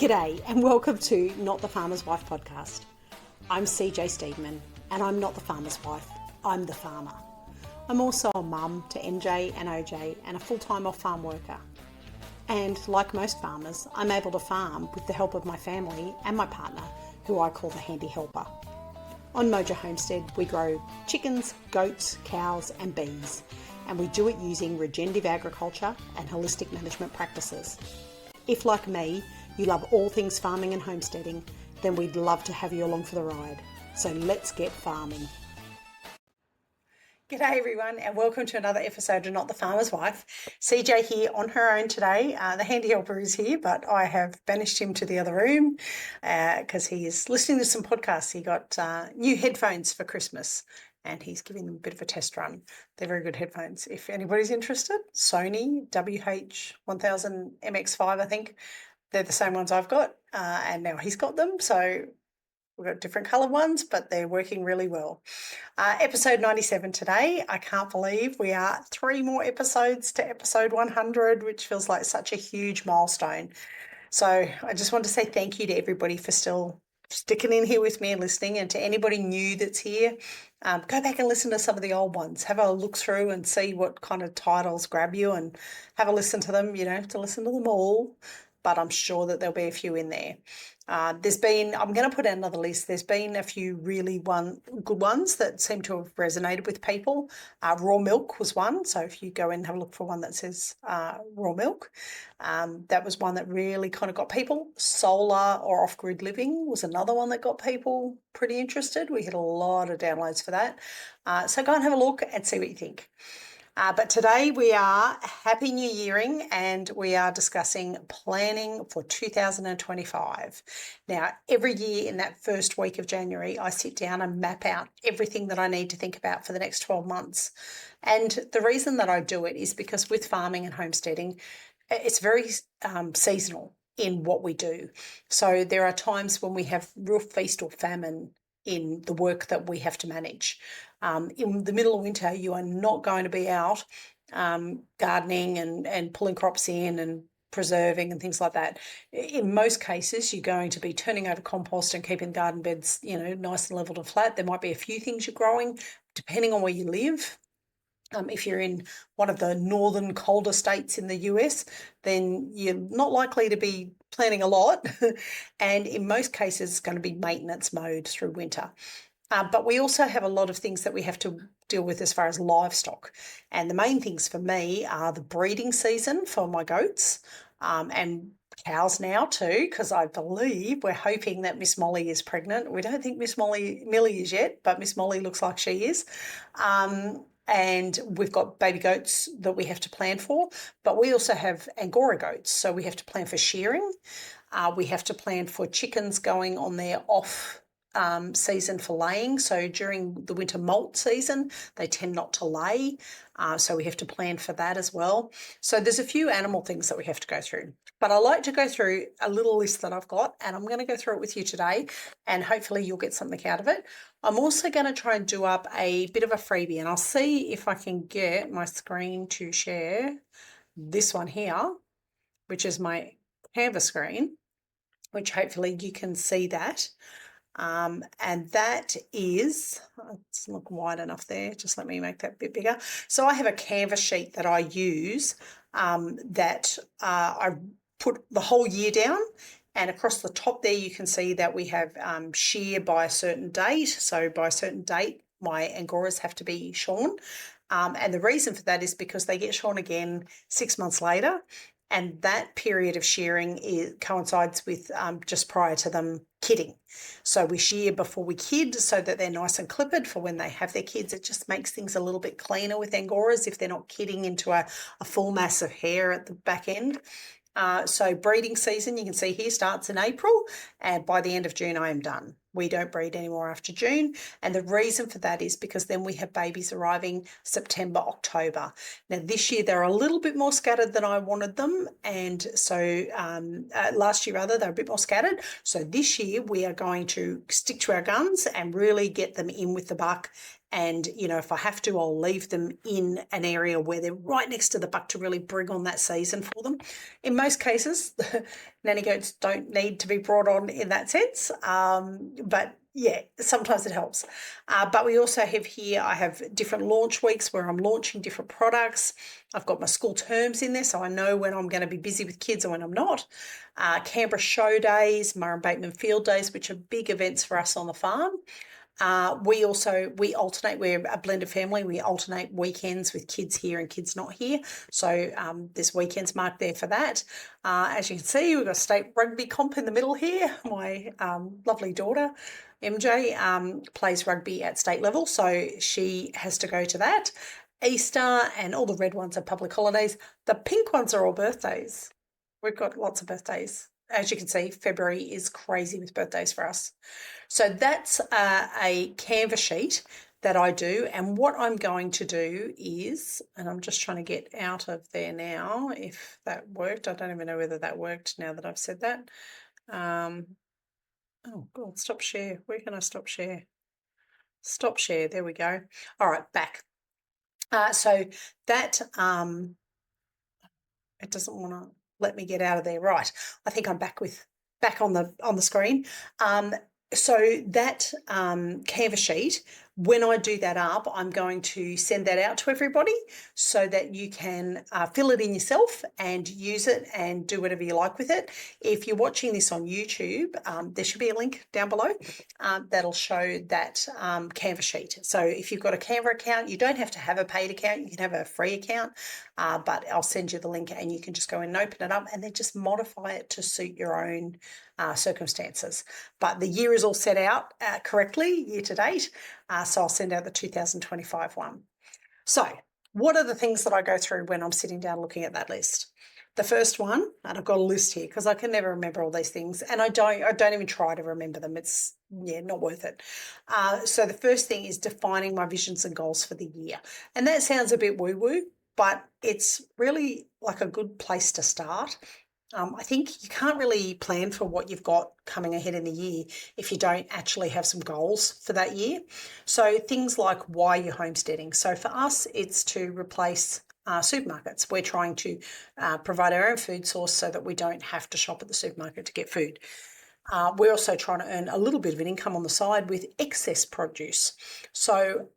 G'day and welcome to Not the Farmer's Wife podcast. I'm CJ Steedman and I'm not the farmer's wife, I'm the farmer. I'm also a mum to MJ and OJ and a full-time off-farm worker. And like most farmers, I'm able to farm with the help of my family and my partner, who I call the handy helper. On Mojo Homestead, we grow chickens, goats, cows and bees, and we do it using regenerative agriculture and holistic management practices. If, like me, you love all things farming and homesteading, then we'd love to have you along for the ride. So let's get farming. G'day everyone and welcome to another episode of Not the Farmer's Wife. CJ here on her own today. The handy helper is here, but I have banished him to the other room because he is listening to some podcasts. He got new headphones for Christmas and he's giving them a bit of a test run. They're very good headphones. If anybody's interested, Sony WH-1000 MX5, I think. They're the same ones I've got, and now he's got them. So we've got different coloured ones, but they're working really well. Episode 97 today. I can't believe we are 3 more episodes to episode 100, which feels like such a huge milestone. So I just want to say thank you to everybody for still sticking in here with me and listening, and to anybody new that's here, go back and listen to some of the old ones. Have a look through and see what kind of titles grab you and have a listen to them. You don't have to listen to them all, but I'm sure that there'll be a few in there. I'm going to put out another list. There's been a few really good ones that seem to have resonated with people. Raw milk was one. So if you go in and have a look for one that says raw milk, that was one that really kind of got people. Solar or off-grid living was another one that got people pretty interested. We had a lot of downloads for that. So go and have a look and see what you think. But today we are Happy New Yearing and we are discussing planning for 2025. Now, every year in that first week of January, I sit down and map out everything that I need to think about for the next 12 months. And the reason that I do it is because with farming and homesteading, it's very seasonal in what we do. So there are times when we have real feast or famine in the work that we have to manage. In the middle of winter, you are not going to be out gardening and pulling crops in and preserving and things like that. In most cases, you're going to be turning over compost and keeping garden beds, nice and level and flat. There might be a few things you're growing, depending on where you live. If you're in one of the northern colder states in the US, then you're not likely to be planting a lot. And in most cases, it's going to be maintenance mode through winter. But we also have a lot of things that we have to deal with as far as livestock. And the main things for me are the breeding season for my goats and cows now too, because I believe we're hoping that Miss Molly is pregnant. We don't think Millie is yet, but Miss Molly looks like she is. And we've got baby goats that we have to plan for, but we also have Angora goats. So we have to plan for shearing. We have to plan for chickens going on their off season for laying. So during the winter molt season, they tend not to lay. So we have to plan for that as well. So there's a few animal things that we have to go through. But I like to go through a little list that I've got, and I'm going to go through it with you today, and hopefully you'll get something out of it. I'm also going to try and do up a bit of a freebie, and I'll see if I can get my screen to share this one here, which is my Canva screen, which hopefully you can see that. And that is, it's not wide enough there, just let me make that a bit bigger. So I have a Canva sheet that I use that I put the whole year down, and across the top there you can see that we have shear by a certain date. So by a certain date my Angoras have to be shorn, and the reason for that is because they get shorn again 6 months later, and that period of shearing coincides with just prior to them kidding. So we shear before we kid so that they're nice and clippered for when they have their kids. It just makes things a little bit cleaner with Angoras if they're not kidding into a full mass of hair at the back end. So breeding season, you can see here, starts in April, and by the end of June I am done. We don't breed anymore after June, and the reason for that is because then we have babies arriving September, October. Now this year they're a little bit more scattered than I wanted them, and so last year rather they're a bit more scattered. So this year we are going to stick to our guns and really get them in with the buck And, if I have to, I'll leave them in an area where they're right next to the buck to really bring on that season for them. In most cases, nanny goats don't need to be brought on in that sense. But yeah, sometimes it helps. But we also have here, I have different launch weeks where I'm launching different products. I've got my school terms in there, so I know when I'm going to be busy with kids and when I'm not. Canberra show days, Murray Bateman field days, which are big events for us on the farm. We alternate, we're a blended family. We alternate weekends with kids here and kids not here. So there's weekends marked there for that. As you can see, we've got a state rugby comp in the middle here. My lovely daughter, MJ, plays rugby at state level, so she has to go to that. Easter and all the red ones are public holidays. The pink ones are all birthdays. We've got lots of birthdays. As you can see, February is crazy with birthdays for us. So that's a Canva sheet that I do. And what I'm going to do is, and I'm just trying to get out of there now, if that worked. I don't even know whether that worked now that I've said that. Oh, God, stop share. Where can I stop share? Stop share. There we go. All right, back. So that, it doesn't want to let me get out of there. Right. I think I'm back on the screen. So that Canva sheet, when I do that up, I'm going to send that out to everybody so that you can fill it in yourself and use it and do whatever you like with it. If you're watching this on YouTube, there should be a link down below that'll show that Canva sheet. So if you've got a Canva account, you don't have to have a paid account. You can have a free account, but I'll send you the link and you can just go in and open it up and then just modify it to suit your own circumstances. But the year is all set out correctly, year to date, so I'll send out the 2025 one. So what are the things that I go through when I'm sitting down looking at that list? The first one, and I've got a list here because I can never remember all these things, and I don't even try to remember them. It's not worth it. So the first thing is defining my visions and goals for the year. And that sounds a bit woo-woo, but it's really like a good place to start. I think you can't really plan for what you've got coming ahead in the year if you don't actually have some goals for that year. So things like why you're homesteading. So for us, it's to replace supermarkets. We're trying to provide our own food source so that we don't have to shop at the supermarket to get food. We're also trying to earn a little bit of an income on the side with excess produce. So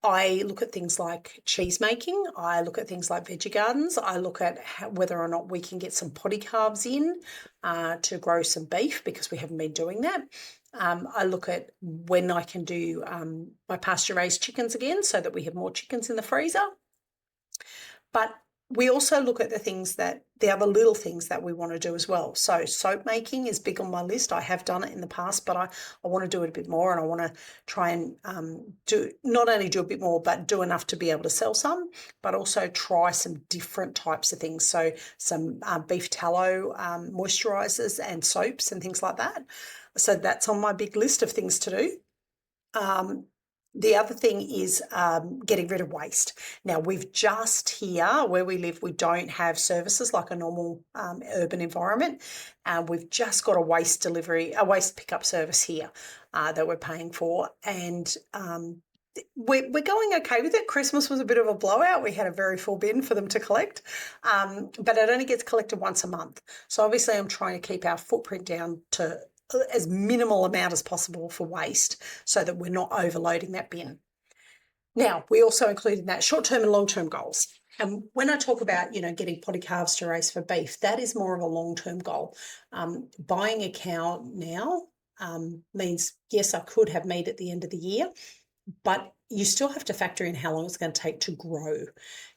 I look at things like cheese making. I look at things like veggie gardens. I look at whether or not we can get some potty calves in to grow some beef because we haven't been doing that. I look at when I can do my pasture-raised chickens again so that we have more chickens in the freezer. But we also look at the other little things that we want to do as well. So soap making is big on my list. I have done it in the past, but I want to do it a bit more, and I want to try and not only do a bit more, but do enough to be able to sell some, but also try some different types of things. So some beef tallow moisturizers and soaps and things like that. So that's on my big list of things to do. The other thing is getting rid of waste. Now, we've just here where we live, we don't have services like a normal urban environment. We've just got a waste pickup service here that we're paying for. And we're going okay with it. Christmas was a bit of a blowout. We had a very full bin for them to collect, but it only gets collected once a month. So obviously I'm trying to keep our footprint down to as minimal amount as possible for waste so that we're not overloading that bin. Now, we also include in that short-term and long-term goals. And when I talk about, getting potty calves to raise for beef, that is more of a long-term goal. Buying a cow now means, yes, I could have meat at the end of the year, but you still have to factor in how long it's going to take to grow.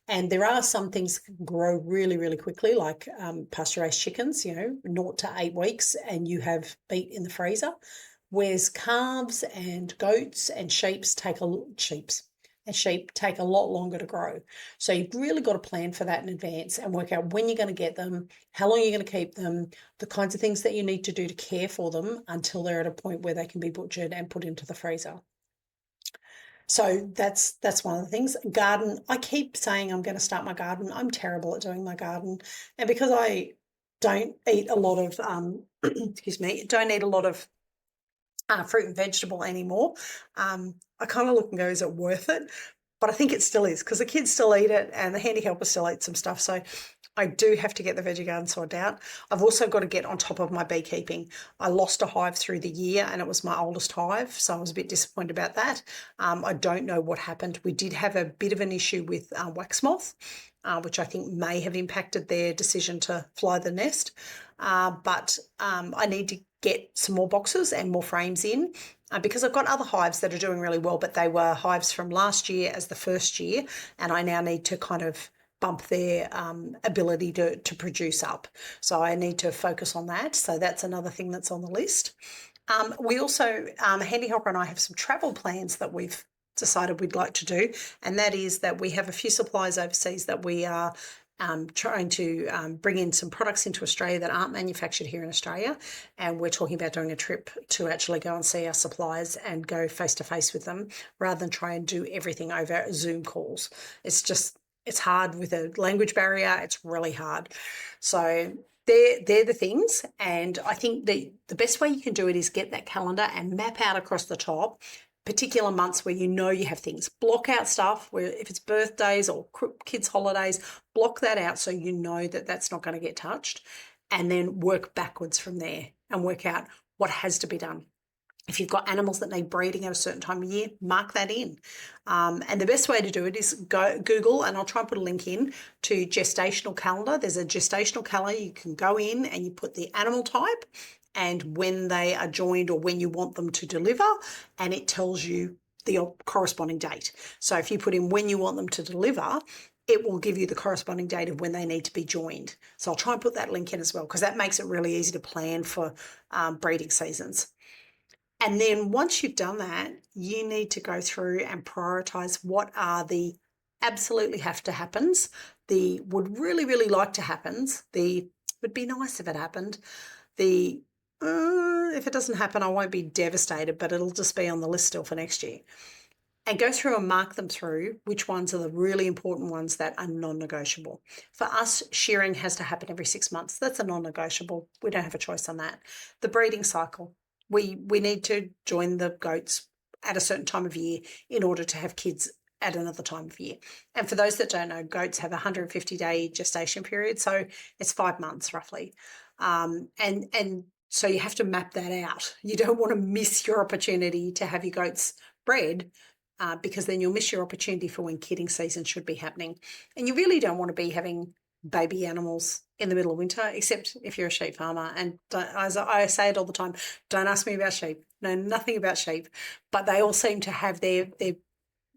And there are some things that can grow really, really quickly, like pasture-raised chickens, 0 to 8 weeks, and you have meat in the freezer. Whereas calves and goats and sheep take a lot longer to grow. So you've really got to plan for that in advance and work out when you're going to get them, how long you're going to keep them, the kinds of things that you need to do to care for them until they're at a point where they can be butchered and put into the freezer. So that's one of the things. Garden, I keep saying I'm going to start my garden. I'm terrible at doing my garden. And because I don't eat a lot of, don't eat a lot of fruit and vegetable anymore. I kind of look and go, is it worth it? But I think it still is, because the kids still eat it and the handy helpers still eat some stuff. So I do have to get the veggie garden sorted out. I've also got to get on top of my beekeeping. I lost a hive through the year and it was my oldest hive, so I was a bit disappointed about that. I don't know what happened. We did have a bit of an issue with wax moth, which I think may have impacted their decision to fly the nest. But I need to get some more boxes and more frames in, because I've got other hives that are doing really well, but they were hives from last year as the first year, and I now need to kind of bump their ability to produce up. So I need to focus on that. So that's another thing that's on the list. We also, Handy Helper and I have some travel plans that we've decided we'd like to do, and that is that we have a few suppliers overseas that we are trying to bring in some products into Australia that aren't manufactured here in Australia, and we're talking about doing a trip to actually go and see our suppliers and go face to face with them rather than try and do everything over Zoom calls. It's hard with a language barrier. It's really hard. So they're the things, and I think the best way you can do it is get that calendar and map out across the top particular months where you know you have things. Block out stuff where if it's birthdays or kids' holidays, block that out so you know that that's not going to get touched, and then work backwards from there and work out what has to be done. If you've got animals that need breeding at a certain time of year, mark that in. And the best way to do it is go Google, and I'll try and put a link in to gestational calendar. There's a gestational calendar. You can go in and you put the animal type and when they are joined or when you want them to deliver, and it tells you the corresponding date. So if you put in when you want them to deliver, it will give you the corresponding date of when they need to be joined. So I'll try and put that link in as well, because that makes it really easy to plan for breeding seasons. And then once you've done that, you need to go through and prioritize what are the absolutely have to happens, the would really, really like to happens, the would be nice if it happened, the if it doesn't happen, I won't be devastated, but it'll just be on the list still for next year. And go through and mark them through which ones are the really important ones that are non-negotiable. For us, shearing has to happen every 6 months. That's a non-negotiable. We don't have a choice on that. The breeding cycle. We need to join the goats at a certain time of year in order to have kids at another time of year. And for those that don't know, goats have a 150-day gestation period, so it's 5 months roughly. And so you have to map that out. You don't want to miss your opportunity to have your goats bred, because then you'll miss your opportunity for when kidding season should be happening. And you really don't want to be having baby animals in the middle of winter, except if you're a sheep farmer. And as I say it all the time, don't ask me about sheep. Know nothing about sheep, but they all seem to have their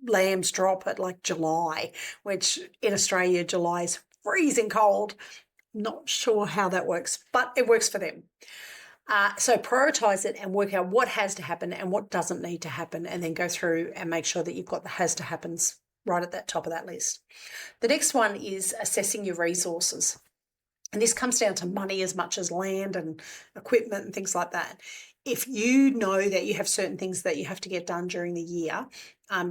lambs drop at like July, which in Australia, July is freezing cold. Not sure how that works, but it works for them. So prioritize it and work out what has to happen and what doesn't need to happen, and then go through and make sure that you've got the has to happens right at that top of that list. The next one is assessing your resources. And this comes down to money as much as land and equipment and things like that. If you know that you have certain things that you have to get done during the year,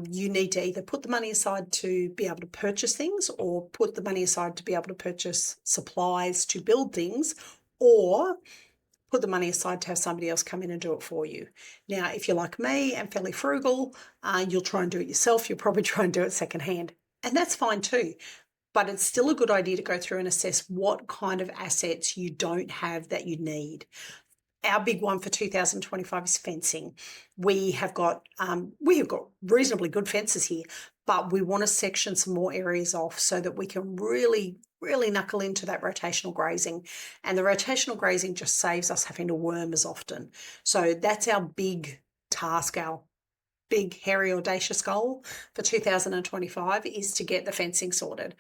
you need to either put the money aside to be able to purchase things, or put the money aside to be able to purchase supplies to build things, or put the money aside to have somebody else come in and do it for you. Now, if you're like me and fairly frugal, you'll try and do it yourself. You'll probably try and do it secondhand, and that's fine too. But it's still a good idea to go through and assess what kind of assets you don't have that you need. Our big one for 2025 is fencing. We have got reasonably good fences here, but we want to section some more areas off so that we can really knuckle into that rotational grazing. And the rotational grazing just saves us having to worm as often. So that's our big task, our big, hairy, audacious goal for 2025 is to get the fencing sorted.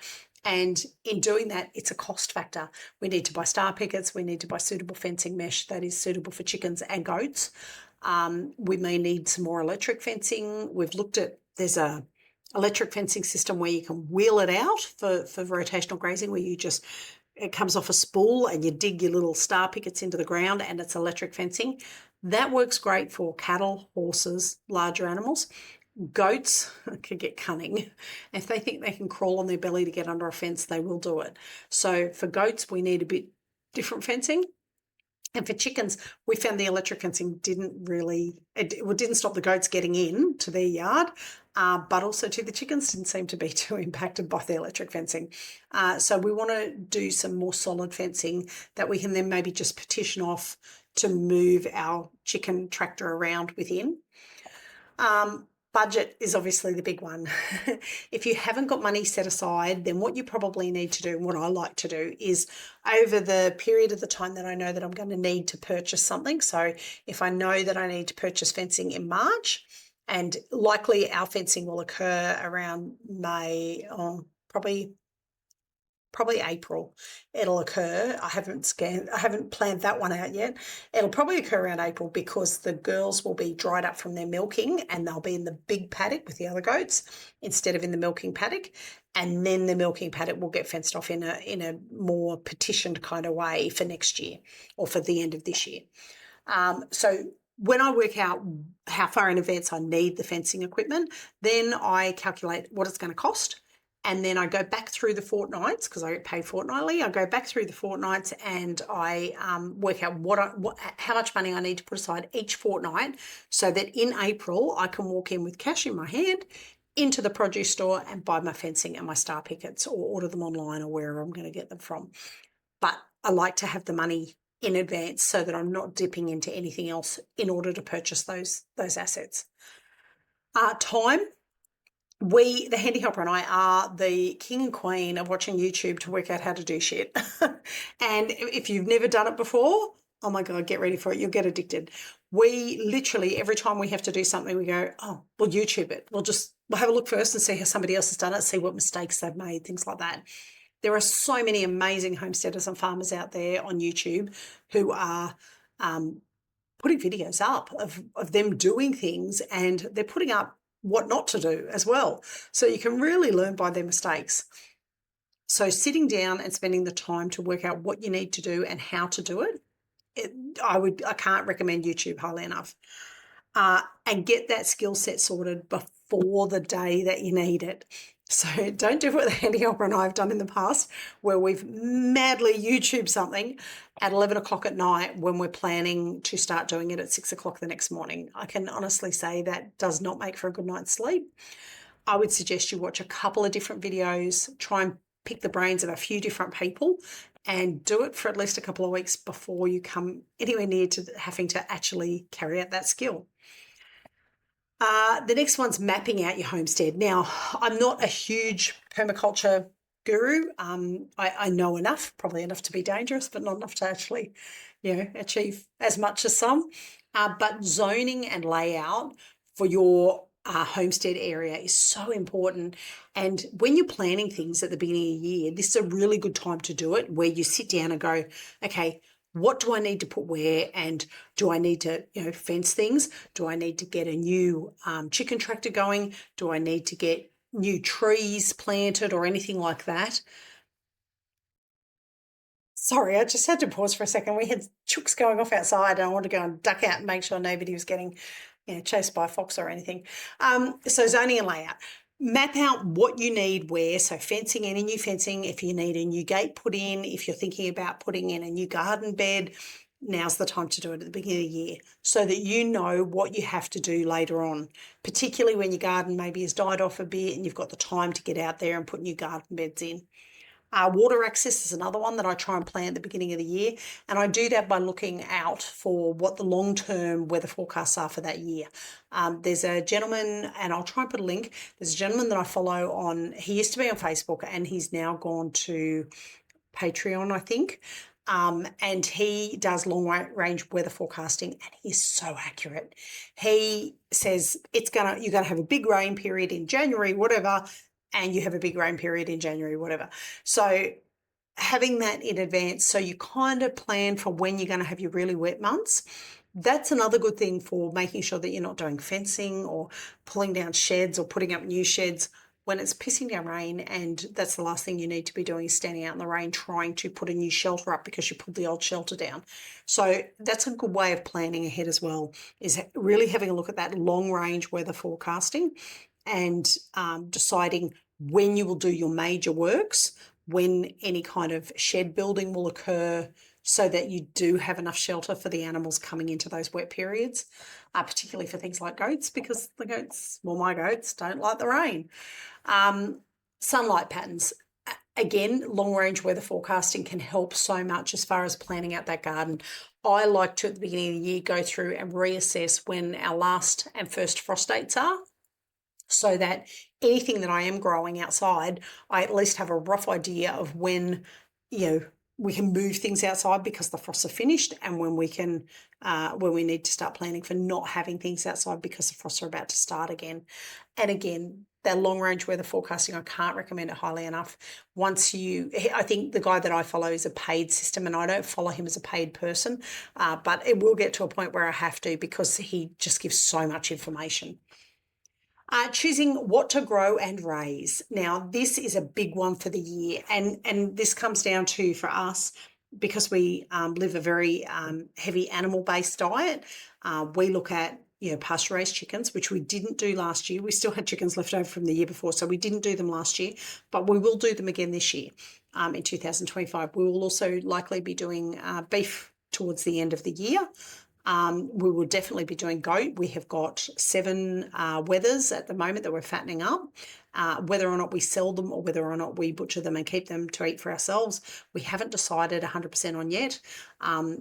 And in doing that, it's a cost factor. We need to buy star pickets. We need to buy suitable fencing mesh that is suitable for chickens and goats. We may need some more electric fencing. We've looked at, there's a electric fencing system where you can wheel it out for rotational grazing, where it comes off a spool and you dig your little star pickets into the ground and it's electric fencing. That works great for cattle, horses, larger animals. Goats can get cunning. If they think they can crawl on their belly to get under a fence, they will do it. So for goats, we need a bit different fencing. And for chickens, we found the electric fencing didn't stop the goats getting in to their yard, but also to the chickens didn't seem to be too impacted by the electric fencing. So we want to do some more solid fencing that we can then maybe just petition off to move our chicken tractor around within. Budget is obviously the big one. If you haven't got money set aside, then what you probably need to do, and what I like to do, is over the period of the time that I know that I'm going to need to purchase something. So if I know that I need to purchase fencing in March, and likely our fencing will occur around May, probably April it'll occur. I haven't planned that one out yet. It'll probably occur around April because the girls will be dried up from their milking and they'll be in the big paddock with the other goats instead of in the milking paddock. And then the milking paddock will get fenced off in a more petitioned kind of way for next year or for the end of this year. So when I work out how far in advance I need the fencing equipment, then I calculate what it's going to cost. And then I go back through the fortnights because I get paid fortnightly. I go back through the fortnights and I work out how much money I need to put aside each fortnight so that in April I can walk in with cash in my hand into the produce store and buy my fencing and my star pickets or order them online or wherever I'm going to get them from. But I like to have the money in advance so that I'm not dipping into anything else in order to purchase those assets. Time. We, the handy helper and I, are the king and queen of watching YouTube to work out how to do shit. And if you've never done it before, oh my God, get ready for it. You'll get addicted. We literally, every time we have to do something, we go, oh, we'll YouTube it. We'll have a look first and see how somebody else has done it, see what mistakes they've made, things like that. There are so many amazing homesteaders and farmers out there on YouTube who are putting videos up of them doing things, and they're putting up what not to do as well. So you can really learn by their mistakes. So sitting down and spending the time to work out what you need to do and how to do it, I can't recommend YouTube highly enough. And get that skill set sorted before the day that you need it. So don't do what the handy helper and I have done in the past, where we've madly YouTubed something at 11 o'clock at night when we're planning to start doing it at 6 o'clock the next morning. I can honestly say that does not make for a good night's sleep. I would suggest you watch a couple of different videos, try and pick the brains of a few different people, and do it for at least a couple of weeks before you come anywhere near to having to actually carry out that skill. The next one's mapping out your homestead. Now, I'm not a huge permaculture guru. I know enough, probably enough to be dangerous, but not enough to actually, achieve as much as some. But zoning and layout for your homestead area is so important. And when you're planning things at the beginning of the year, this is a really good time to do it, where you sit down and go, okay, what do I need to put where, and do I need to fence things? Do I need to get a new chicken tractor going? Do I need to get new trees planted or anything like that? Sorry, I just had to pause for a second. We had chooks going off outside and I wanted to go and duck out and make sure nobody was getting chased by a fox or anything. So zoning and layout. Map out what you need where, so fencing, any new fencing, if you need a new gate put in, if you're thinking about putting in a new garden bed, now's the time to do it at the beginning of the year so that you know what you have to do later on, particularly when your garden maybe has died off a bit and you've got the time to get out there and put new garden beds in. Water access is another one that I try and plan at the beginning of the year, and I do that by looking out for what the long-term weather forecasts are for that year. There's a gentleman, and I'll try and put a link, there's a gentleman that I follow on, he used to be on Facebook and he's now gone to Patreon, I think, and he does long-range weather forecasting, and he's so accurate. He says you're going to have a big rain period in January, whatever, and you have a big rain period in January, whatever. So having that in advance, so you kind of plan for when you're going to have your really wet months. That's another good thing for making sure that you're not doing fencing or pulling down sheds or putting up new sheds when it's pissing down rain, and that's the last thing you need to be doing, is standing out in the rain trying to put a new shelter up because you pulled the old shelter down. So that's a good way of planning ahead as well, is really having a look at that long range weather forecasting and deciding when you will do your major works, when any kind of shed building will occur, so that you do have enough shelter for the animals coming into those wet periods, particularly for things like goats, because the goats, well, my goats don't like the rain. Sunlight patterns. Again, long-range weather forecasting can help so much as far as planning out that garden. I like to, at the beginning of the year, go through and reassess when our last and first frost dates are, so that anything that I am growing outside, I at least have a rough idea of when, we can move things outside because the frosts are finished, and when we need to start planning for not having things outside because the frosts are about to start again. And again, that long range weather forecasting, I can't recommend it highly enough. I think the guy that I follow is a paid system, and I don't follow him as a paid person, but it will get to a point where I have to, because he just gives so much information. Choosing what to grow and raise. Now, this is a big one for the year, and this comes down to, for us, because we live a very heavy animal-based diet, we look at pasture-raised chickens, which we didn't do last year. We still had chickens left over from the year before, so we didn't do them last year, but we will do them again this year in 2025. We will also likely be doing beef towards the end of the year. We will definitely be doing goat. We have got 7 wethers at the moment that we're fattening up. Whether or not we sell them or whether or not we butcher them and keep them to eat for ourselves, we haven't decided 100% on yet.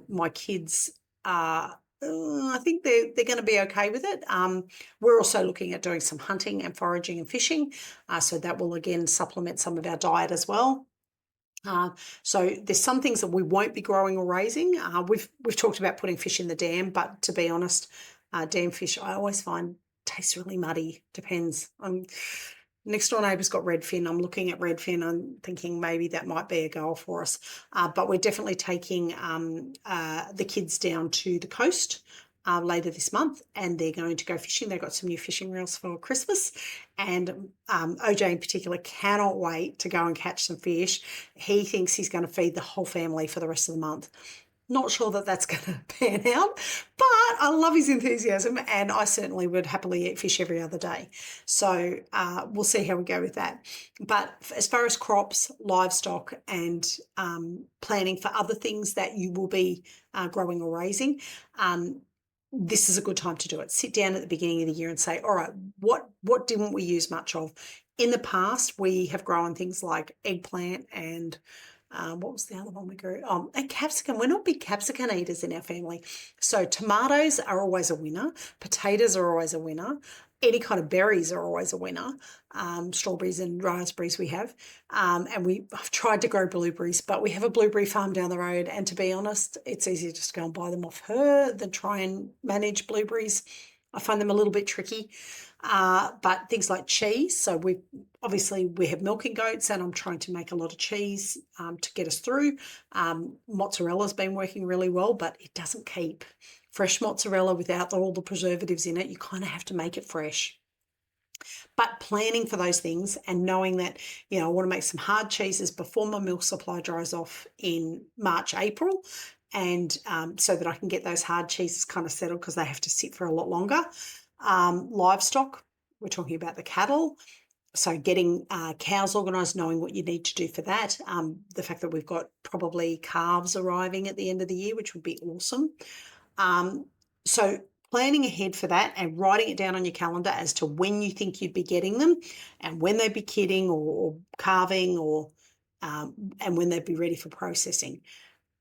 My kids are, I think they're going to be okay with it. We're also looking at doing some hunting and foraging and fishing, so that will again supplement some of our diet as well. So there's some things that we won't be growing or raising. We've talked about putting fish in the dam, but to be honest, dam fish I always find tastes really muddy. Depends. Next door neighbour's got redfin. I'm looking at redfin. I'm thinking maybe that might be a goal for us. But we're definitely taking the kids down to the coast later this month, and they're going to go fishing. They've got some new fishing reels for Christmas, and OJ in particular cannot wait to go and catch some fish. He thinks he's going to feed the whole family for the rest of the month. Not sure that that's going to pan out, but I love his enthusiasm, and I certainly would happily eat fish every other day. So we'll see how we go with that. But as far as crops, livestock, and planning for other things that you will be growing or raising, this is a good time to do it. Sit down at the beginning of the year and say, all right, what didn't we use much of? In the past, we have grown things like eggplant and what was the other one we grew? And capsicum. We're not big capsicum eaters in our family. So tomatoes are always a winner. Potatoes are always a winner. Any kind of berries are always a winner. Strawberries and raspberries we have. And I've tried to grow blueberries, but we have a blueberry farm down the road. And to be honest, it's easier just to go and buy them off her than try and manage blueberries. I find them a little bit tricky. But things like cheese. So we have milking goats, and I'm trying to make a lot of cheese to get us through. Mozzarella's been working really well, but it doesn't keep. Fresh mozzarella without all the preservatives in it, you kind of have to make it fresh. But planning for those things and knowing that, I want to make some hard cheeses before my milk supply dries off in March, April, and so that I can get those hard cheeses kind of settled, because they have to sit for a lot longer. Livestock, we're talking about the cattle. So getting cows organised, knowing what you need to do for that. The fact that we've got probably calves arriving at the end of the year, which would be awesome. So planning ahead for that and writing it down on your calendar as to when you think you'd be getting them and when they'd be kidding or calving and when they'd be ready for processing.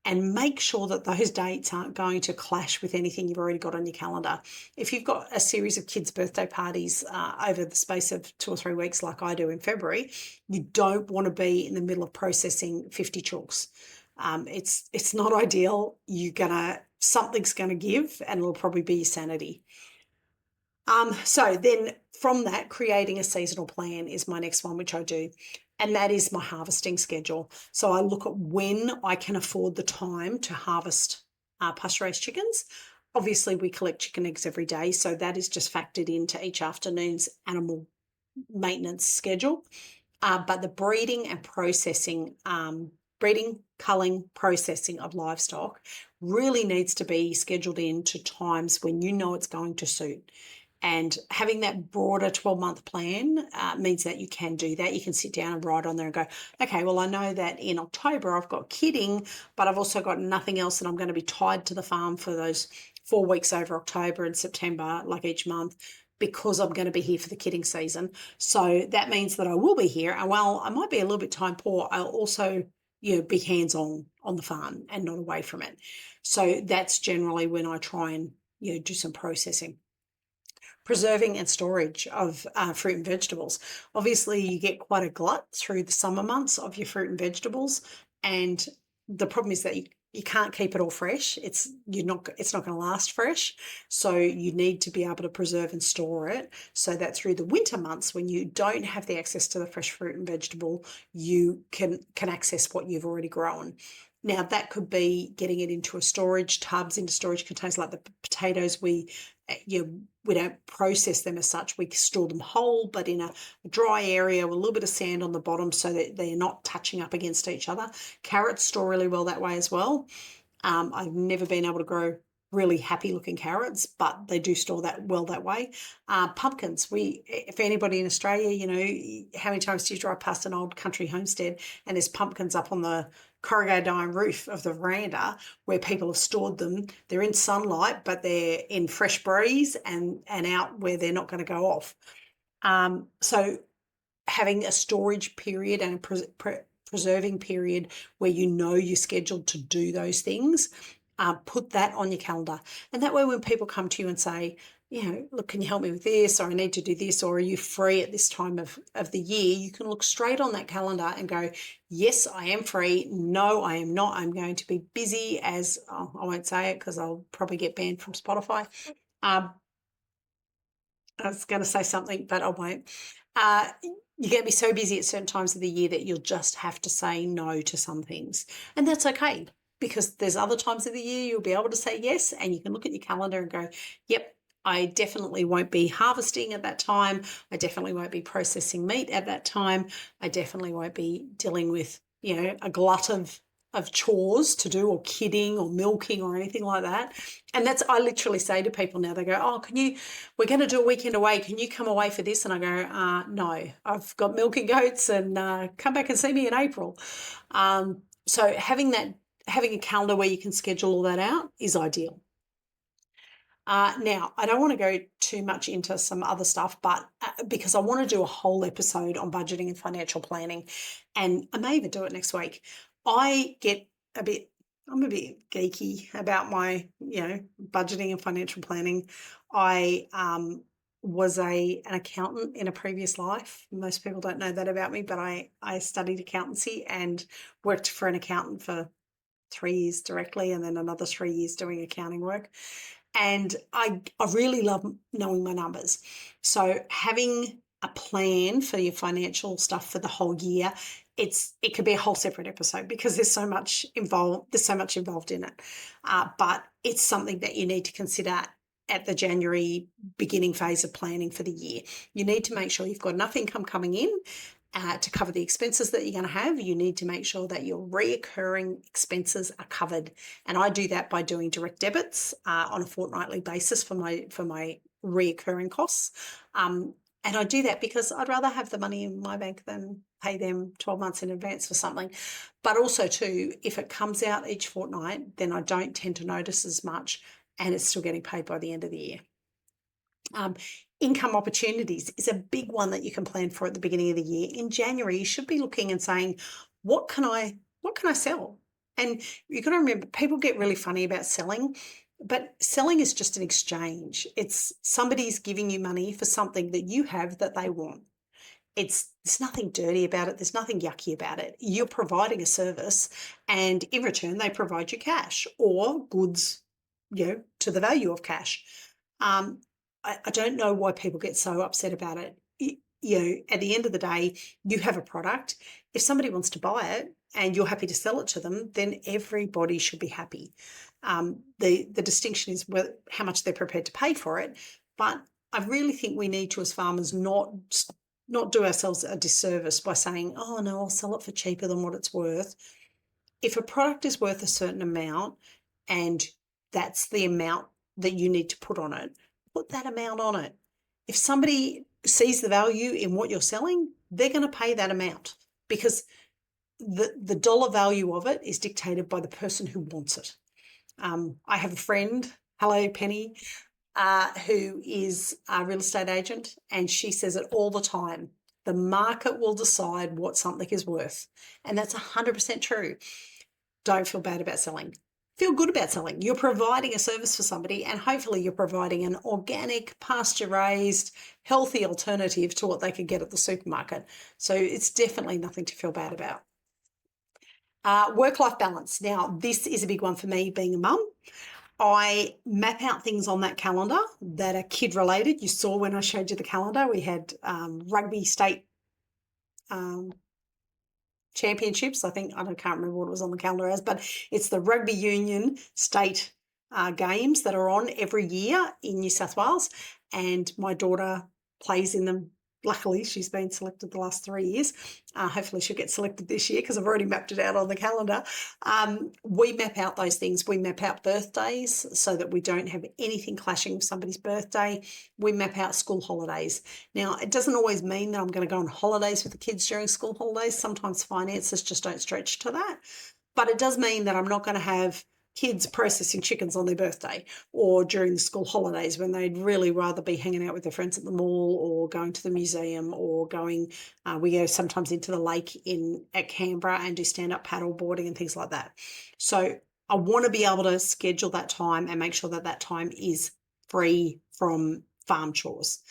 And make sure that those dates aren't going to clash with anything you've already got on your calendar. If you've got a series of kids' birthday parties over the space of 2 or 3 weeks like I do in February, you don't want to be in the middle of processing 50 chooks. It's not ideal. Something's going to give, and it'll probably be your sanity. So then from that, creating a seasonal plan is my next one, which I do. And that is my harvesting schedule. So I look at when I can afford the time to harvest pasture-raised chickens. Obviously, we collect chicken eggs every day, so that is just factored into each afternoon's animal maintenance schedule. But the breeding and processing, culling, processing of livestock really needs to be scheduled in to times when you know it's going to suit. And having that broader 12-month plan means that you can do that. You can sit down and write on there and go, okay, well, I know that in October I've got kidding, but I've also got nothing else, and I'm going to be tied to the farm for those 4 weeks over October and September, like each month, because I'm going to be here for the kidding season. So that means that I will be here. And while I might be a little bit time poor, I'll also be hands-on on the farm and not away from it. So that's generally when I try and do some processing. Preserving and storage of fruit and vegetables. Obviously, you get quite a glut through the summer months of your fruit and vegetables, and the problem is that you can't keep it all fresh. It's not going to last fresh. So you need to be able to preserve and store it so that through the winter months, when you don't have the access to the fresh fruit and vegetable, you can access what you've already grown. Now, that could be getting it into a storage tubs, into storage containers. Like the potatoes, we don't process them as such. We store them whole, but in a dry area with a little bit of sand on the bottom so that they're not touching up against each other. Carrots store really well that way as well. I've never been able to grow really happy looking carrots, but they do store that well that way. Pumpkins, for anybody in Australia, how many times do you drive past an old country homestead and there's pumpkins up on the corrugated iron roof of the veranda where people have stored them? They're in sunlight, but they're in fresh breeze and out where they're not going to go off. So having a storage period and a preserving period where you're scheduled to do those things, put that on your calendar. And that way when people come to you and say, look, can you help me with this, or I need to do this, or are you free at this time of the year, you can look straight on that calendar and go, yes, I am free. No, I am not. I'm going to be busy I won't say it because I'll probably get banned from Spotify. I was going to say something, but I won't. You're going to be so busy at certain times of the year that you'll just have to say no to some things. And that's okay, because there's other times of the year you'll be able to say yes, and you can look at your calendar and go, yep, I definitely won't be harvesting at that time. I definitely won't be processing meat at that time. I definitely won't be dealing with, a glut of chores to do, or kidding or milking or anything like that. And I literally say to people now, they go, oh, we're going to do a weekend away. Can you come away for this? And I go, no, I've got milking goats, and come back and see me in April. So having a calendar where you can schedule all that out is ideal. Now, I don't want to go too much into some other stuff, but because I want to do a whole episode on budgeting and financial planning, and I may even do it next week. I'm a bit geeky about my, budgeting and financial planning. I was an accountant in a previous life. Most people don't know that about me, but I studied accountancy and worked for an accountant for 3 years directly, and then another 3 years doing accounting work. And I really love knowing my numbers. So having a plan for your financial stuff for the whole year, it could be a whole separate episode because there's so much involved. There's so much involved in it, but it's something that you need to consider at the January beginning phase of planning for the year. You need to make sure you've got enough income coming in to cover the expenses that you're going to have. You need to make sure that your reoccurring expenses are covered. And I do that by doing direct debits on a fortnightly basis for my reoccurring costs. And I do that because I'd rather have the money in my bank than pay them 12 months in advance for something. But also too, if it comes out each fortnight, then I don't tend to notice as much, and it's still getting paid by the end of the year. Income opportunities is a big one that you can plan for at the beginning of the year. In January, you should be looking and saying, what can I sell? And you've got to remember, people get really funny about selling, but selling is just an exchange. It's somebody's giving you money for something that you have that they want. There's nothing dirty about it. There's nothing yucky about it. You're providing a service, and in return, they provide you cash or goods, to the value of cash. I don't know why people get so upset about it. At the end of the day, you have a product. If somebody wants to buy it and you're happy to sell it to them, then everybody should be happy. The distinction is how much they're prepared to pay for it. But I really think we need to, as farmers, not do ourselves a disservice by saying, oh, no, I'll sell it for cheaper than what it's worth. If a product is worth a certain amount and that's the amount that you need to put on it, put that amount on it. if somebody sees the value in what you're selling, they're going to pay that amount, because the dollar value of it is dictated by the person who wants it. I have a friend, hello Penny, who is a real estate agent, and she says it all the time. The market will decide what something is worth. And that's 100% true. Don't feel bad about selling. Feel good about selling. You're providing a service for somebody, and hopefully you're providing an organic, pasture-raised, healthy alternative to what they could get at the supermarket. So it's definitely nothing to feel bad about. Work-life balance. Now, this is a big one for me, being a mum. I map out things on that calendar that are kid-related. You saw when I showed you the calendar, we had rugby state championships. I can't remember what it was on the calendar as, but it's the rugby union state games that are on every year in New South Wales, and my daughter plays in them. Luckily, she's been selected the last 3 years. Hopefully she'll get selected this year, because I've already mapped it out on the calendar. We map out those things. We map out birthdays so that we don't have anything clashing with somebody's birthday. We map out school holidays. Now, it doesn't always mean that I'm going to go on holidays with the kids during school holidays. Sometimes finances just don't stretch to that. But it does mean that I'm not going to have kids processing chickens on their birthday or during the school holidays, when they'd really rather be hanging out with their friends at the mall or going to the museum, or going, we go sometimes into the lake at Canberra and do stand-up paddle boarding and things like that. So I want to be able to schedule that time and make sure that that time is free from farm chores.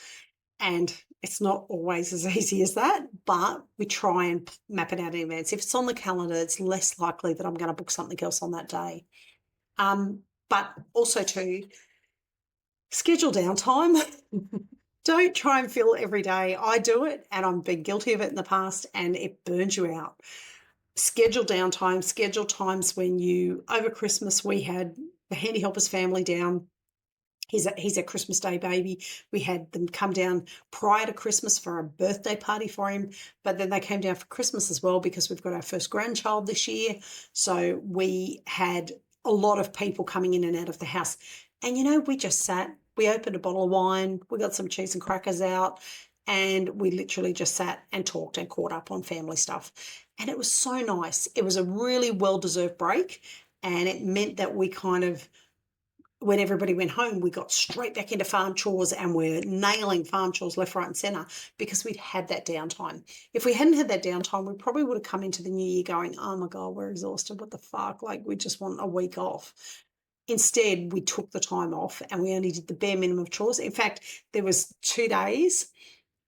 And it's not always as easy as that, but we try and map it out in advance. If it's on the calendar, it's less likely that I'm going to book something else on that day. But also to schedule downtime. Don't try and fill every day. I do it, and I've been guilty of it in the past, and it burns you out. Schedule downtime, schedule times when over Christmas, we had the Handy Helpers family down. He's a Christmas Day baby. We had them come down prior to Christmas for a birthday party for him, but then they came down for Christmas as well, because we've got our first grandchild this year. So we had a lot of people coming in and out of the house. And, we just sat, we opened a bottle of wine, we got some cheese and crackers out, and we literally just sat and talked and caught up on family stuff. And it was so nice. It was a really well-deserved break, and it meant that we kind of, when everybody went home, we got straight back into farm chores, and we're nailing farm chores left, right, and centre, because we'd had that downtime. If we hadn't had that downtime, we probably would have come into the new year going, oh my God, we're exhausted. What the fuck? Like, we just want a week off. Instead, we took the time off and we only did the bare minimum of chores. In fact, there was 2 days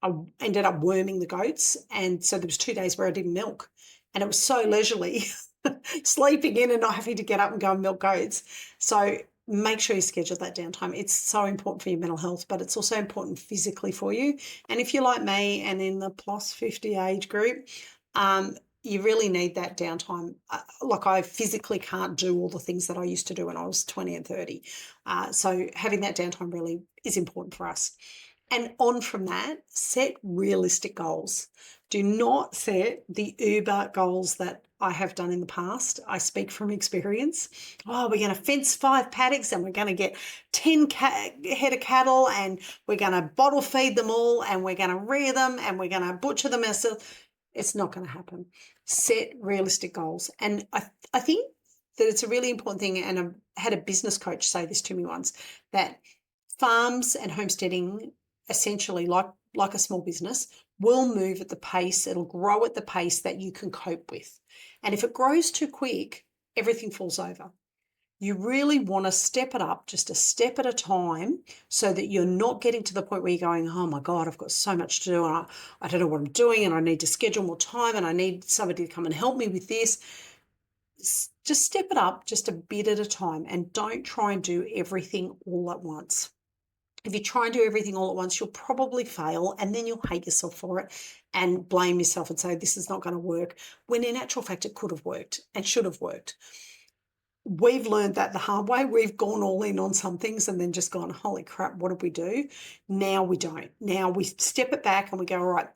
I ended up worming the goats, and so there was 2 days where I didn't milk, and it was so leisurely, sleeping in and not having to get up and go and milk goats. So make sure you schedule that downtime. It's so important for your mental health, but it's also important physically for you. And if you're like me and in the plus 50 age group, you really need that downtime. Like, I physically can't do all the things that I used to do when I was 20 and 30. So having that downtime really is important for us. And on from that, set realistic goals. Do not set the uber goals that I have done in the past. I speak from experience. Oh, we're going to fence 5 paddocks, and we're going to get 10 head of cattle, and we're going to bottle feed them all, and we're going to rear them, and we're going to butcher them ourselves. It's not going to happen. Set realistic goals. And I think that it's a really important thing, and I had a business coach say this to me once, that farms and homesteading, essentially like a small business, will move at the pace, it'll grow at the pace that you can cope with. And if it grows too quick, everything falls over. You really want to step it up just a step at a time, so that you're not getting to the point where you're going, oh my God, I've got so much to do, and I don't know what I'm doing, and I need to schedule more time, and I need somebody to come and help me with this. Just step it up just a bit at a time, and don't try and do everything all at once. If you try and do everything all at once, you'll probably fail, and then you'll hate yourself for it and blame yourself and say, this is not going to work, when in actual fact it could have worked and should have worked. We've learned that the hard way. We've gone all in on some things and then just gone, holy crap, what did we do? Now we don't. Now we step it back and we go, all right,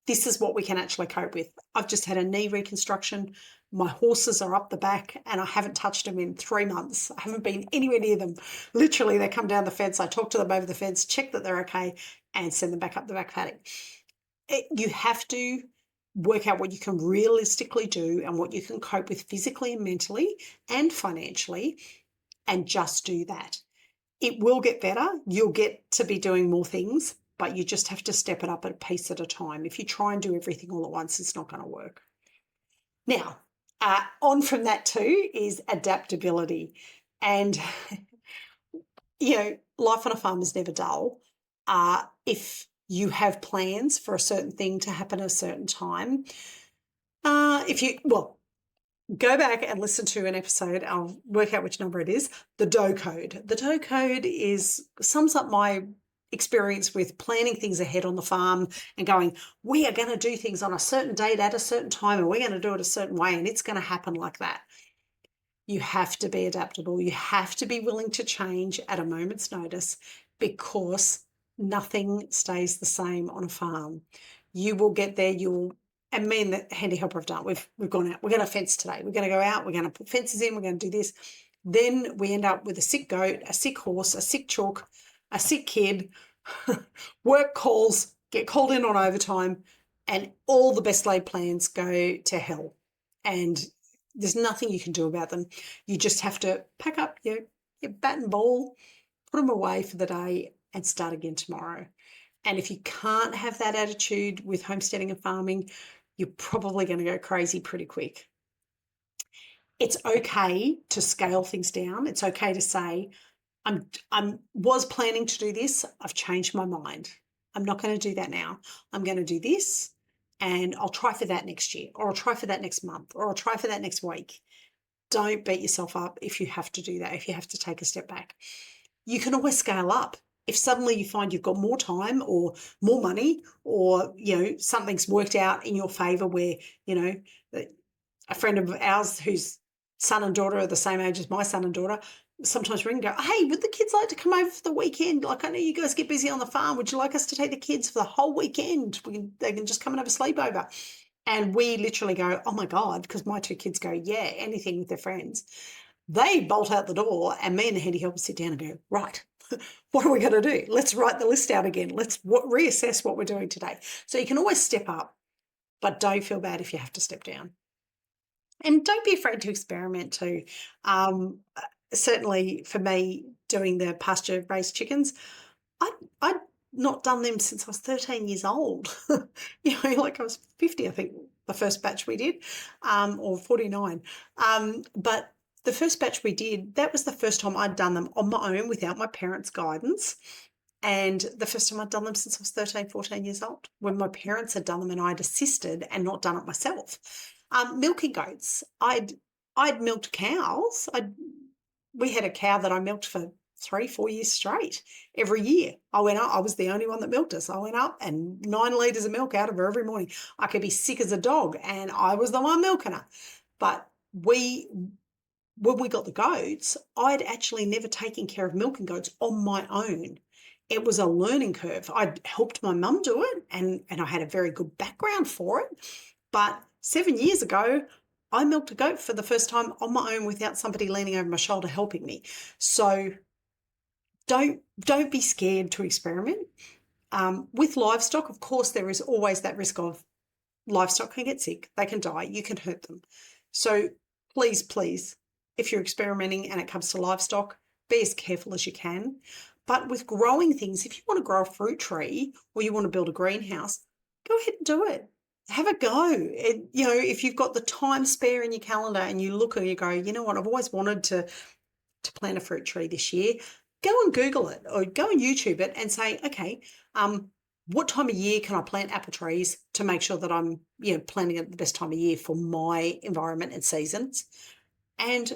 this is what we can actually cope with. I've just had a knee reconstruction. My horses are up the back and I haven't touched them in 3 months. I haven't been anywhere near them. Literally, they come down the fence. I talk to them over the fence, check that they're okay, and send them back up the back paddock. You have to work out what you can realistically do and what you can cope with physically and mentally and financially, and just do that. It will get better. You'll get to be doing more things, but you just have to step it up a piece at a time. If you try and do everything all at once, it's not going to work. Now, on from that too is adaptability. And, life on a farm is never dull. If you have plans for a certain thing to happen at a certain time, go back and listen to an episode. I'll work out which number it is. The Doe Code. The Doe Code sums up my experience with planning things ahead on the farm and going, we are going to do things on a certain date at a certain time, and we're going to do it a certain way, and it's going to happen like that. You have to be adaptable. You have to be willing to change at a moment's notice, because nothing stays the same on a farm. You will get there. And me and the handy helper have done. We've gone out. We're going to fence today. We're going to go out. We're going to put fences in. We're going to do this. Then we end up with a sick goat, a sick horse, a sick chook, a sick kid, work calls, get called in on overtime, and all the best laid plans go to hell. And there's nothing you can do about them. You just have to pack up your bat and ball, put them away for the day, and start again tomorrow. And if you can't have that attitude with homesteading and farming, you're probably going to go crazy pretty quick. It's okay to scale things down. It's okay to say, I was planning to do this. I've changed my mind. I'm not going to do that now. I'm going to do this, and I'll try for that next year, or I'll try for that next month, or I'll try for that next week. Don't beat yourself up if you have to do that, if you have to take a step back. You can always scale up. If suddenly you find you've got more time or more money, or, something's worked out in your favor where, a friend of ours whose son and daughter are the same age as my son and daughter, sometimes ring and go, hey, would the kids like to come over for the weekend? Like, I know you guys get busy on the farm. Would you like us to take the kids for the whole weekend? They can just come and have a sleepover. And we literally go, oh my God, because my 2 kids go, yeah, anything with their friends. They bolt out the door, and me and the handy helper sit down and go, right, what are we going to do? Let's write the list out again. Let's reassess what we're doing today. So you can always step up, but don't feel bad if you have to step down. And don't be afraid to experiment too. Certainly for me, doing the pasture-raised chickens, I'd not done them since I was 13 years old. Like I was 50, I think, the first batch we did, or 49. But the first batch we did, that was the first time I'd done them on my own without my parents' guidance. And the first time I'd done them since I was 13, 14 years old, when my parents had done them and I'd assisted and not done it myself. Milking goats. I'd milked cows. We had a cow that I milked for 3-4 years straight. Every year I went up, I was the only one that milked us. I went up and 9 litres of milk out of her every morning. I could be sick as a dog and I was the one milking her. But when we got the goats, I'd actually never taken care of milking goats on my own. It was a learning curve. I'd helped my mum do it, and I had a very good background for it. But 7 years ago, I milked a goat for the first time on my own without somebody leaning over my shoulder helping me. So don't be scared to experiment. With livestock, of course, there is always that risk of livestock can get sick, they can die, you can hurt them. So please, if you're experimenting and it comes to livestock, be as careful as you can. But with growing things, if you want to grow a fruit tree or you want to build a greenhouse, go ahead and do it. Have a go. If you've got the time spare in your calendar and you look and you go, you know what, I've always wanted to plant a fruit tree this year, go and Google it or go and YouTube it and say, okay, what time of year can I plant apple trees to make sure that I'm planting at the best time of year for my environment and seasons? And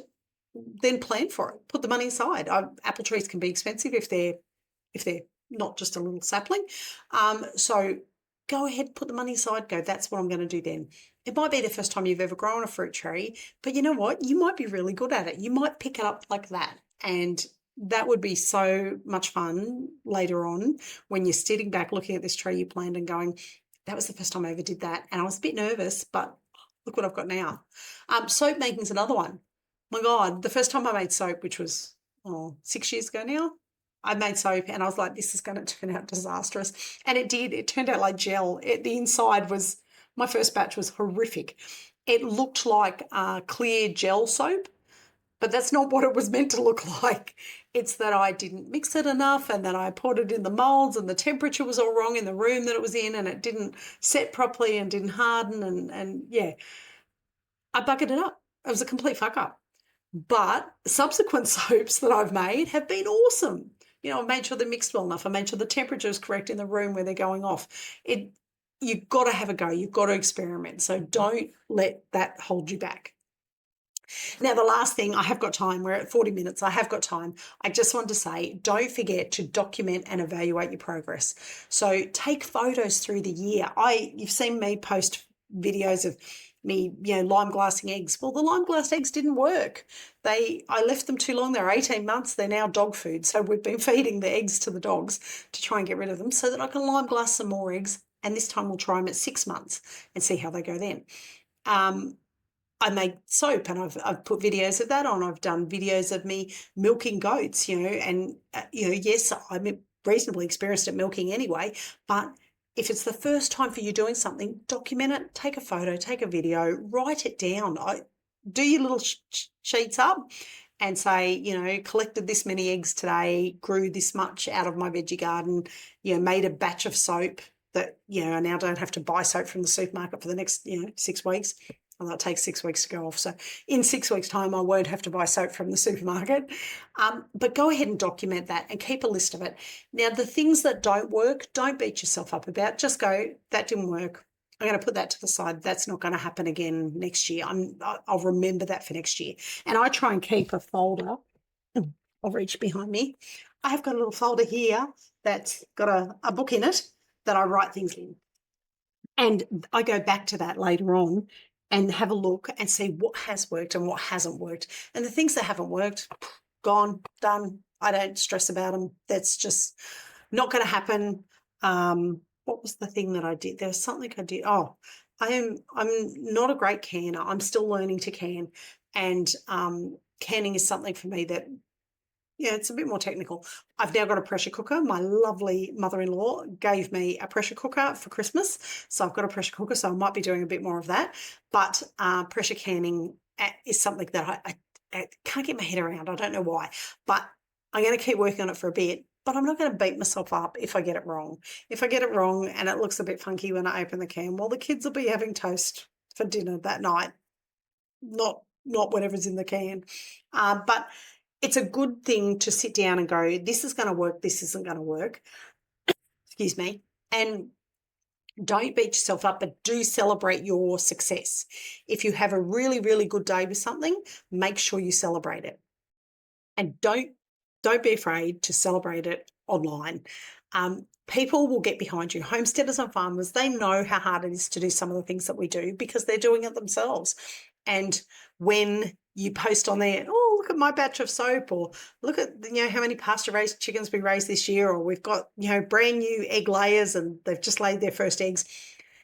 then plan for it. Put the money aside. Apple trees can be expensive if they're not just a little sapling. So go ahead, put the money aside, go, that's what I'm going to do then. It might be the first time you've ever grown a fruit tree, but you know what? You might be really good at it. You might pick it up like that. And that would be so much fun later on when you're sitting back looking at this tree you planted and going, that was the first time I ever did that. And I was a bit nervous, but look what I've got now. Soap making is another one. My God, the first time I made soap, which was 6 years ago now, I made soap and I was like, this is going to turn out disastrous. And it did. It turned out like gel. The inside was, my first batch was horrific. It looked like clear gel soap, but that's not what it was meant to look like. It's that I didn't mix it enough, and then I poured it in the molds and the temperature was all wrong in the room that it was in, and it didn't set properly and didn't harden, and yeah, I buggered it up. It was a complete fuck up. But subsequent soaps that I've made have been awesome. I've made sure they're mixed well enough. I made sure the temperature is correct in the room where they're going off. You've got to have a go. You've got to experiment. So don't let that hold you back. Now, the last thing, I have got time. We're at 40 minutes. I have got time. I just want to say, don't forget to document and evaluate your progress. So take photos through the year. You've seen me post videos of me, lime glassing eggs. Well, the lime glassed eggs didn't work. I left them too long. They're 18 months. They're now dog food. So we've been feeding the eggs to the dogs to try and get rid of them so that I can lime glass some more eggs. And this time we'll try them at 6 months and see how they go then. I make soap and I've put videos of that on. I've done videos of me milking goats, and, yes, I'm reasonably experienced at milking anyway, but if it's the first time for you doing something, document it, take a photo, take a video, write it down. Do your little sheets up and say, collected this many eggs today, grew this much out of my veggie garden, made a batch of soap that, I now don't have to buy soap from the supermarket for the next, 6 weeks. Well, that takes 6 weeks to go off. So in 6 weeks' time, I won't have to buy soap from the supermarket. But go ahead and document that and keep a list of it. Now, the things that don't work, don't beat yourself up about. Just go, that didn't work. I'm going to put that to the side. That's not going to happen again next year. I'll remember that for next year. And I try and keep a folder. I'll reach behind me. I have got a little folder here that's got a book in it that I write things in. And I go back to that later on and have a look and see what has worked and what hasn't worked. And the things that haven't worked, gone, done. I don't stress about them. That's just not going to happen. What was the thing that I did? There was something I did. I'm not a great canner. I'm still learning to can. And canning is something for me that, it's a bit more technical. I've now got a pressure cooker. My lovely mother-in-law gave me a pressure cooker for Christmas. So I've got a pressure cooker, so I might be doing a bit more of that. But pressure canning is something that I can't get my head around. I don't know why. But I'm going to keep working on it for a bit. But I'm not going to beat myself up if I get it wrong. If I get it wrong and it looks a bit funky when I open the can, well, the kids will be having toast for dinner that night, not whatever's in the can. But it's a good thing to sit down and go, this is going to work, this isn't going to work. Excuse me. And don't beat yourself up, but do celebrate your success. If you have a really, really good day with something, make sure you celebrate it. And don't be afraid to celebrate it online. People will get behind you. Homesteaders and farmers, they know how hard it is to do some of the things that we do because they're doing it themselves. And when you post on there, look at my batch of soap, or look at, how many pasture-raised chickens we raised this year, or we've got, brand new egg layers and they've just laid their first eggs.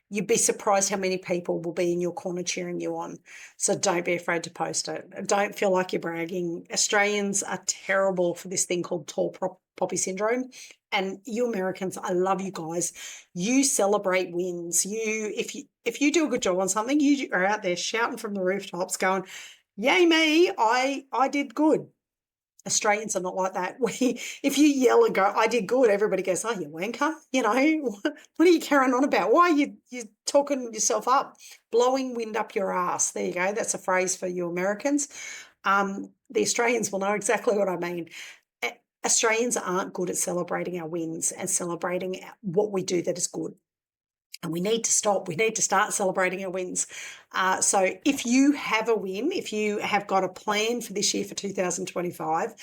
You'd be surprised how many people will be in your corner cheering you on. So don't be afraid to post it. Don't feel like you're bragging. Australians are terrible for this thing called tall poppy syndrome. And you Americans, I love you guys. You celebrate wins. If you do a good job on something, you are out there shouting from the rooftops going, yay me, I did good. Australians are not like that. If you yell and go, I did good, everybody goes, oh, you wanker. What are you carrying on about? Why are you talking yourself up? Blowing wind up your ass. There you go. That's a phrase for you Americans. The Australians will know exactly what I mean. Australians aren't good at celebrating our wins and celebrating what we do that is good. And we need to stop. We need to start celebrating our wins. So if you have a win, if you have got a plan for this year for 2025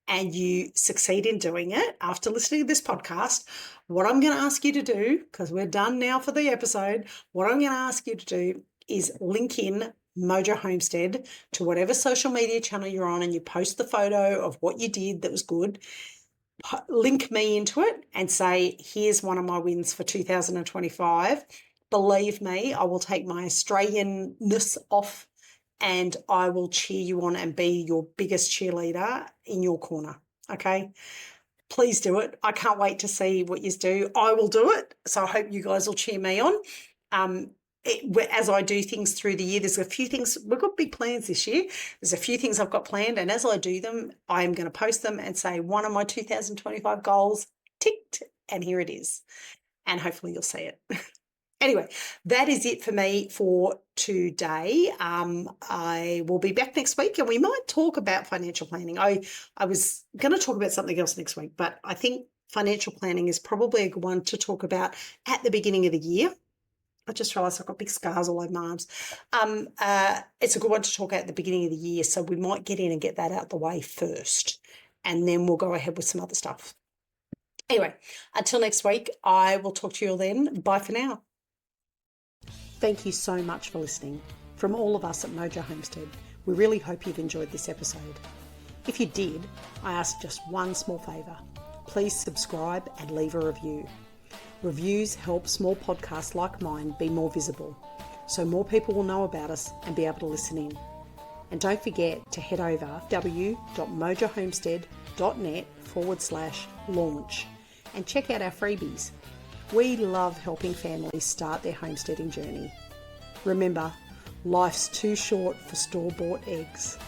and you succeed in doing it after listening to this podcast, what I'm going to ask you to do, because we're done now for the episode, what I'm going to ask you to do is link in Mojo Homestead to whatever social media channel you're on, and you post the photo of what you did that was good. Link me into it and say, here's one of my wins for 2025. believe me, I will take my Australianness off and I will cheer you on and be your biggest cheerleader in your corner. Okay. Please do it. I can't wait to see what you do. I will do it. So I hope you guys will cheer me on. As I do things through the year, there's a few things, we've got big plans this year. There's a few things I've got planned, and as I do them, I'm going to post them and say one of my 2025 goals ticked, and here it is. And hopefully you'll see it. Anyway, that is it for me for today. I will be back next week and we might talk about financial planning. I was going to talk about something else next week, but I think financial planning is probably a good one to talk about at the beginning of the year. I just realised I've got big scars all over my arms. It's a good one to talk at the beginning of the year, so we might get in and get that out the way first, and then we'll go ahead with some other stuff. Anyway, until next week, I will talk to you all then. Bye for now. Thank you so much for listening. From all of us at Mojo Homestead, we really hope you've enjoyed this episode. If you did, I ask just one small favour. Please subscribe and leave a review. Reviews help small podcasts like mine be more visible, so more people will know about us and be able to listen in. And don't forget to head over www.mojohomestead.net/launch and check out our freebies. We love helping families start their homesteading journey. Remember, life's too short for store-bought eggs.